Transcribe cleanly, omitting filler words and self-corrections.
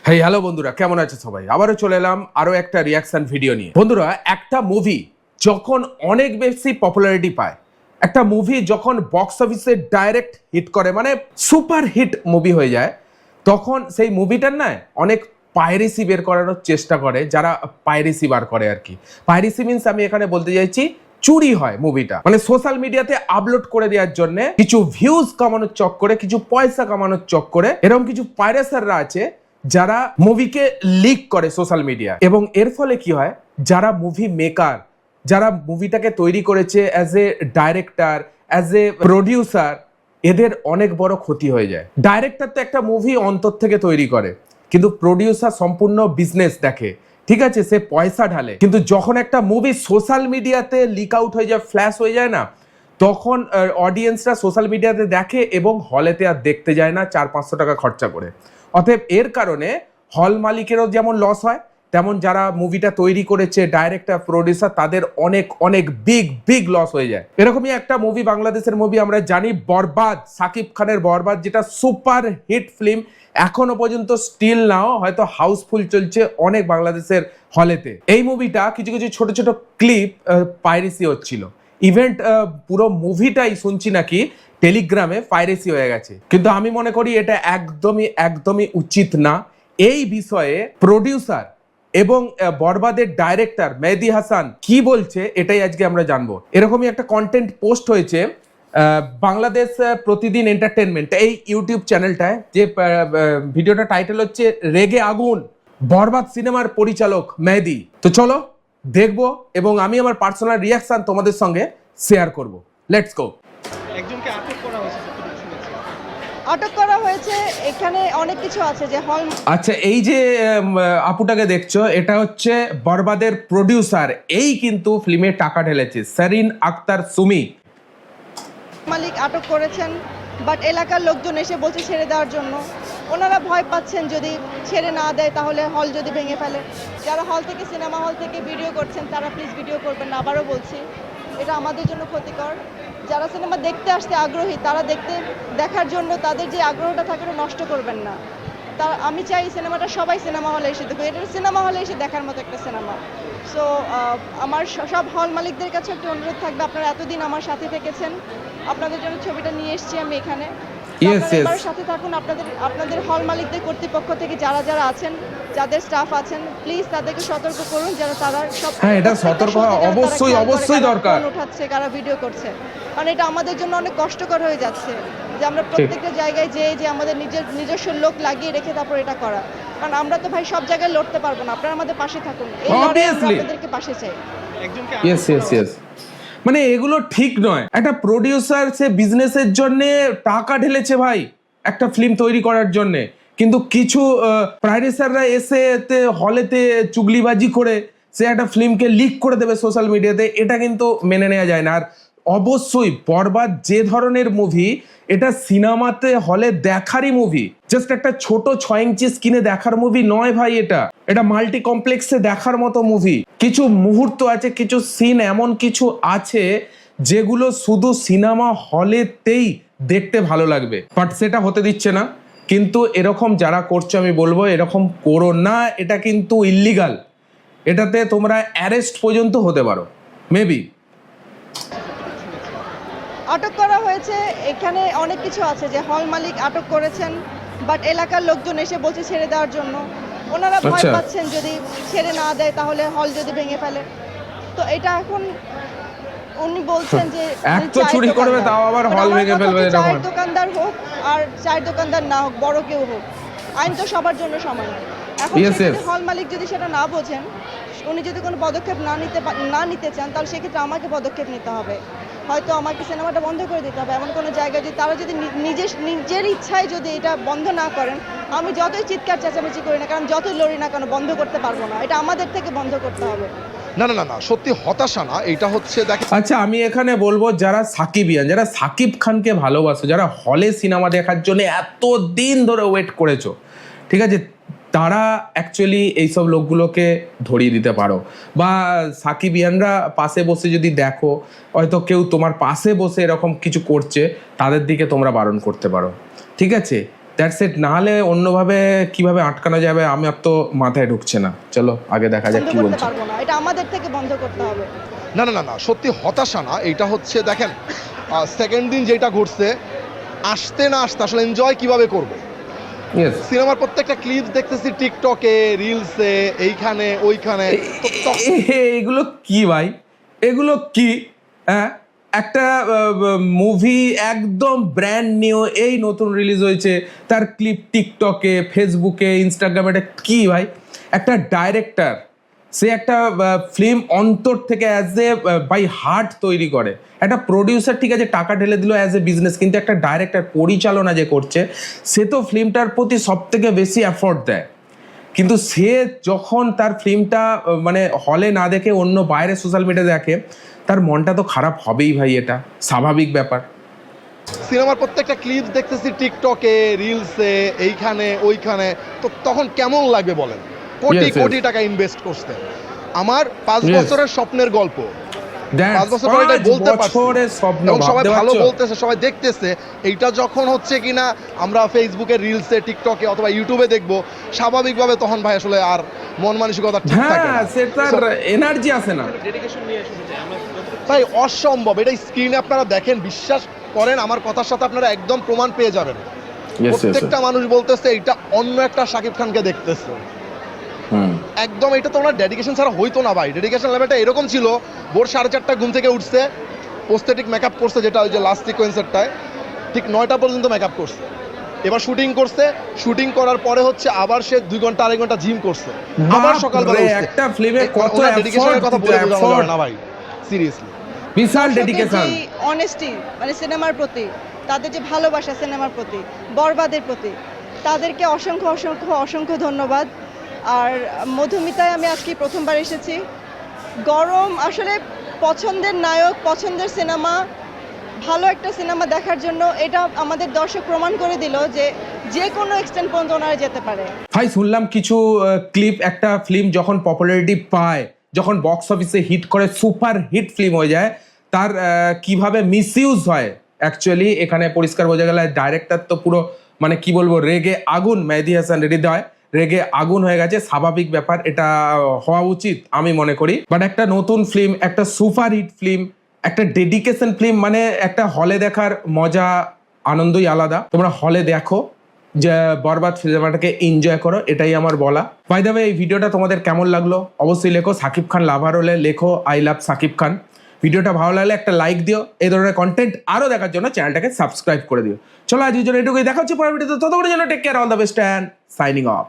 Hey hello বন্ধুরা, কেমন আছে সবাই? আবারও চলে এলাম আরো একটা রিয়াকশন ভিডিও নিয়ে। বন্ধুরা, একটা মুভি যখন অনেক বেশি পপুলারিটি পায়, একটা মুভি যখন বক্স অফিসে ডাইরেক্ট হিট করে, মানে সুপার হিট মুভি হয়ে যায়, তখন সেই মুভিটার না অনেক পাইরেসি বের করানোর চেষ্টা করে, যারা পাইরেসি বার করে আর কি। পাইরেসি মিনস আমি এখানে বলতে চাইছি চুরি হয় মুভিটা, মানে সোশ্যাল মিডিয়াতে আপলোড করে দেওয়ার জন্য কিছু ভিউজ কামানোর চক্করে, কিছু পয়সা কামানোর চক্করে এরকম কিছু পাইরেসাররা আছে যারা মুভিকে লিক করে সোশ্যাল মিডিয়া। এবং এর ফলে কি হয়, যারা মুভি মেকার, যারা মুভিটাকে তৈরি করেছে as a director, as a producer, এদের অনেক বড় ক্ষতি হয়ে যায়। ডাইরেক্টর তো একটা মুভি অন্তর থেকে তৈরি করে, কিন্তু প্রডিউসার সম্পূর্ণ বিজনেস দেখে, ঠিক আছে, সে পয়সা ঢালে। কিন্তু যখন একটা মুভি সোশ্যাল মিডিয়াতে লিক আউট হয়ে যায়, ফ্ল্যাশ হয়ে যায় না, তখন অডিয়েন্সরা সোশ্যাল মিডিয়াতে দেখে এবং হলেতে আর দেখতে যায় না 400-500 টাকা খরচা করে। অতএব এর কারণে হল মালিকেরও যেমন লস হয়, তেমন যারা মুভিটা তৈরি করেছে, ডাইরেক্টর, প্রডিউসার, তাদের অনেক অনেক বিগ লস হয়ে যায়। এরকমই একটা মুভি, বাংলাদেশের মুভি আমরা জানি, বরবাদ, সাকিব খানের বরবাদ, যেটা সুপার হিট ফিল্ম। এখনো পর্যন্ত স্টিল নাও হয়তো হাউসফুল চলছে অনেক বাংলাদেশের হলেতে। এই মুভিটা কিছু কিছু ছোট ছোট ক্লিপ পাইরেসি হচ্ছিল। ইভেন্ট পুরো মুভিটাই শুনছি নাকি টেলিগ্রামে পাইরেসি হয়ে গেছে। কিন্তু আমি মনে করি এটা একদমই উচিত না। এই বিষয়ে প্রডিউসার এবং বরবাদের ডাইরেক্টর মেহেদী হাসান কি বলছে, এটাই আজকে আমরা জানবো। এরকমই একটা কন্টেন্ট পোস্ট হয়েছে বাংলাদেশ প্রতিদিন এন্টারটেনমেন্ট, এই ইউটিউব চ্যানেলটায়, যে ভিডিওটা টাইটেল হচ্ছে রেগে আগুন, বরবাদ সিনেমার পরিচালক মেহেদী। তো চলো দেখবো এবং আমি আমার পার্সোনাল রিয়াকশন তোমাদের সঙ্গে শেয়ার করব। Let's go. একজনকে আটক করা হয়েছে, যতটুকু শুনেছি। আটক করা হয়েছে, এখানে অনেক কিছু আছে যে হল। আচ্ছা, এই যে আপুটাকে দেখছো, এটা হচ্ছে বরবাদের প্রডিউসার, এই কিন্তু ফিল্মে টাকা ঢেলেছে, সারিন আক্তার সুমি। মালিক আটক করেছেন, বাট এলাকার লোকজন এসে বলছে ছেড়ে দেওয়ার জন্য। ওনারা ভয় পাচ্ছেন যদি ছেড়ে না দেয় তাহলে হল যদি ভেঙে ফেলে। যারা হল থেকে, সিনেমা হল থেকে ভিডিও করছেন, তারা প্লিজ ভিডিও করবেন না। আবারও বলছি, এটা আমাদের জন্য ক্ষতিকর। যারা সিনেমা দেখতে আসতে আগ্রহী, তারা দেখার জন্য তাদের যে আগ্রহটা থাকে ওটা নষ্ট করবেন না। আমি চাই সিনেমাটা সবাই সিনেমা হলে এসে দেখবে, এটা সিনেমা হলে এসে দেখার মতো একটা সিনেমা। সো আমার সব হল মালিকদের কাছে একটা অনুরোধ থাকবে, আপনারা এতদিন আমার সাথে থেকেছেন, আপনাদের জন্য ছবিটা নিয়ে এসেছি আমি এখানে। আপনারা সাথে থাকুন। আপনাদের হল মালিকদের কর্তৃপক্ষ থেকে যারা আছেন, যাদের স্টাফ আছেন, প্লিজ তাদেরকে সতর্ক করুন, তারা সব। হ্যাঁ, এটা সতর্ক হওয়া অবশ্যই দরকার। উঠাচ্ছে, কারা ভিডিও করছে, কারণ এটা আমাদের জন্য অনেক কষ্টকর হয়ে যাচ্ছে যে আমরা প্রত্যেকটা জায়গায় যে আমাদের নিজস্ব লোক লাগিয়ে রেখে তারপর এটা করা। কারণ আমরা তো ভাই সব জায়গায় লড়তে পারবো না, আপনারা আমাদের পাশে থাকুন, এই লড়াইয়ে আমরা আপনাদেরকে পাশে চাই। একজনকে ইয়েস, মানে এগুলো ঠিক নয়। একটা প্রডিউসার সে বিজনেসের জন্য টাকা ঢেলেছে ভাই একটা ফিল্ম তৈরি করার জন্য, কিন্তু কিছু প্রডিউসাররা এসে হলেতে চুগলিবাজি করে সে একটা ফিল্মকে লিক করে দেবে সোশ্যাল মিডিয়াতে, এটা কিন্তু মেনে নেওয়া যায় না। আর অবশ্যই বরবাদ যে ধরনের মুভি, এটা সিনেমাতে হলে দেখারই মুভি, জাস্ট একটা ছোট 6 ইঞ্চি স্ক্রিনে দেখার মুভি নয় ভাই। এটা মাল্টি কমপ্লেক্সে দেখার মতো মুভি। কিছু মুহূর্ত আছে, কিছু সিন এমন কিছু আছে যেগুলো শুধু সিনেমা হলেতেই দেখতে ভালো লাগবে, বাট সেটা হতে দিচ্ছে না। কিন্তু এরকম যারা করছে, আমি বলবো এরকম করো না, এটা কিন্তু ইল্লিগাল। এটাতে তোমরা অ্যারেস্ট পর্যন্ত হতে পারো মেবি। আটক করা হয়েছে, এখানে অনেক কিছু আছে যে হল মালিক আটক করেছেন, বাট এলাকার লোকজন এসে বলছে ছেড়ে দেওয়ার জন্য। ওনারা ভয় পাচ্ছেন যদি ছেড়ে না দেয় তাহলে হল যদি ভেঙে ফেলে। তো এটা এখন উনি বলছেন যে এত চুরি করবে তাও আবার হল ভেঙে ফেলবে। চায়ের দোকানদার হোক আর চায়ের দোকানদার না হোক, বড় কেউ হোক, আইন তো সবার জন্য সমান। এখন হল মালিক যদি সেটা না বোঝেন, উনি যদি কোনো পদক্ষেপ না নিতে চান, তাহলে সেক্ষেত্রে আমাকে পদক্ষেপ নিতে হবে। হয়তো আমাকে সিনেমাটা বন্ধ করে দিতে হবে। এমন কোনো জায়গায় যদি তারা যদি নিজের ইচ্ছায় যদি এটা বন্ধ না করেন, আমি যতই চিৎকার চেঁচামেচি করি না, কারণ যতই লড়ি না কেন, বন্ধ করতে পারবো না। এটা আমাদের থেকে বন্ধ করতে হবে। না, সত্যি হতাশা না, এটা হচ্ছে দেখেন। আচ্ছা, আমি এখানে বলবো যারা সাকিবিয়ান, যারা সাকিব খানকে ভালোবাসো, যারা হলে সিনেমা দেখার জন্য এত দিন ধরে ওয়েট করেছো, ঠিক আছে, তারা অ্যাকচুয়ালি এইসব লোকগুলোকে ধরিয়ে দিতে পারো। বা সাকিবিয়ানরা পাশে বসে যদি দেখো, হয়তো কেউ তোমার পাশে বসে এরকম কিছু করছে, তাদের দিকে তোমরা বারণ করতে পারো, ঠিক আছে। That's it. নাহলে অন্যভাবে কিভাবে আটকানো যাবে আমার তো মাথায় ঢুকছে না। চলো আগে দেখা যাক বন্ধ কি করতে বলছে। পারবো না, এটা আমাদের থেকে বন্ধ করতে হবে। না না না না সত্যি হতাশা না, এটা হচ্ছে দেখেন সেকেন্ড দিন যেটা ঘটছে, আসতে না আসতে আসলে এনজয় কিভাবে করব। ইয়েস, সিনেমার প্রত্যেকটা ক্লিপ দেখতেছি টিকটকে, রিলসে, এইখানে ওইখানে, তো এগুলো কি ভাই, এগুলো কি? হ্যাঁ, একটা মুভি একদম ব্র্যান্ড নিউ, এই নতুন রিলিজ হয়েছে, তার ক্লিপ টিকটকে, ফেসবুকে, ইনস্টাগ্রামে, এটা কি ভাই? একটা ডাইরেক্টর, সে একটা ফিল্ম অন্তর থেকে অ্যাজ এ বাই হার্ট তৈরি করে। একটা প্রডিউসার ঠিক আছে টাকা ঢেলে দিল অ্যাজ এ বিজনেস, কিন্তু একটা ডাইরেক্টর পরিচালনা যে করছে, সে তো ফিল্মটার প্রতি সব থেকে বেশি এফোর্ট দেয়। কিন্তু সে যখন তার ফিল্মটা মানে হলে না দেখে অন্য বাইরে সোশ্যাল মিডিয়া দেখে, তার মনটা তো খারাপ হবেই ভাই, এটা স্বাভাবিক ব্যাপার। সিনেমার প্রত্যেকটা ক্লিপ দেখতেছি টিকটকে, রিলসে, এইখানে ওইখানে, তো তখন কেমন লাগবে বলেন? কোটি Yes, yes. কোটি টাকা ইনভেস্ট করতে। আমার 5 Yes. বছরের স্বপ্নের গল্প, That's 5 বছর পরে এটা বলতে পারছি, বছরের স্বপ্ন, এবং সবাই ভাবতে ভালো পারছো? বলতেছে, সবাই দেখতেছে। এইটা যখন হচ্ছে কিনা আমরা ফেসবুকে, রিলসে, টিকটকে অথবা ইউটিউবে দেখবো, স্বাভাবিকভাবে তখন ভাই আসলে আর মন মানসিকতা ঠিক থাকে হ্যাঁ, না। সেটার এনার্জি আসে না ডেডিকেশন নিয়ে শুরু চাই আমরা ভাই অসম্ভব, এটা স্ক্রিনে আপনারা দেখেন, বিশ্বাস করেন আমার কথার সাথে আপনারা একদম প্রমাণ পেয়ে যাবেন। প্রত্যেকটা মানুষ বলতেছে এটা অন্য একটা শাকিব খানকে দেখতেছে। একদম এটা তো ওনার ডেডিকেশন ছাড়া হইতো না ভাই। ডেডিকেশন লেভেলটা এরকম ছিল, ভোর 4:30 ঘুম থেকে উঠছে, পোস্টেটিক মেকআপ করছে, যেটা ওই যে লাস্ট সিকোয়েন্সারটায় ঠিক 9টা পর্যন্ত মেকআপ করছে, এবার শুটিং করছে, শুটিং করার পরে হচ্ছে আবার সে 2 ঘন্টা 2.5 ঘন্টা জিম করছে, আবার সকালবেলা উঠছে। একটা ফিল্মে কত ডেডিকেশনের কথা বলে বোঝানো যাবে না ভাই, সিরিয়াসলি। বিশাল দর্শকের ডেডিকেশন। যে অনেস্টি, মানে সিনেমার প্রতি তাদের যে ভালোবাসা, সিনেমার প্রতি, বরবাদের প্রতি, তাদেরকে অসংখ্য অসংখ্য অসংখ্য ধন্যবাদ। আর মধুমিতায় আমি আজকে প্রথমবার এসেছি। গরম আসলে পছন্দের নায়ক, পছন্দের সিনেমা, ভালো একটা সিনেমা দেখার জন্য এটা আমাদের দর্শক প্রমাণ করে দিল যে যে কোনো এক্সটেন্ট পর্যন্ত ওনারা যেতে পারে। ভাই শুনলাম কিছু ক্লিপ, একটা ফিল্ম যখন পপুলারিটি পায়, যখন বক্স অফিসে হিট করে, সুপার হিট ফিল্ম হয়ে যায়, তার কিভাবে মিসইউজ হয় অ্যাকচুয়ালি এখানে পরিষ্কার বোঝা গেল। ডাইরেক্টর তো পুরো মানে কি বলবো, রেগে আগুন। মেহেদী হাসান হৃদয় রেগে আগুন হয়ে গেছে, স্বাভাবিক ব্যাপার, এটা হওয়া উচিত আমি মনে করি। বাট একটা নতুন ফিল্ম, একটা সুপার হিট ফিল্ম, একটা ডেডিকেশন ফিল্ম, মানে একটা হলে দেখার মজা, আনন্দই আলাদা। তোমরা হলে দেখো, যে বরবাদ সিনেমাটাকে এনজয় করো, এটাই আমার বলা। বাই দ্য ওয়ে, এই ভিডিওটা তোমাদের কেমন লাগলো অবশ্যই লেখো। সাকিব খান লাভার হলে লেখো আই লাভ সাকিব খান। ভিডিওটা ভালো লাগলে একটা লাইক দিও। এই ধরনের কন্টেন্ট আরো দেখার জন্য চ্যানেলটাকে সাবস্ক্রাইব করে দিও। চলো আজকের জন্য এটুকুই, দেখা হচ্ছে পরের ভিডিওতে। ততক্ষণের জন্য take care, all the best and signing of.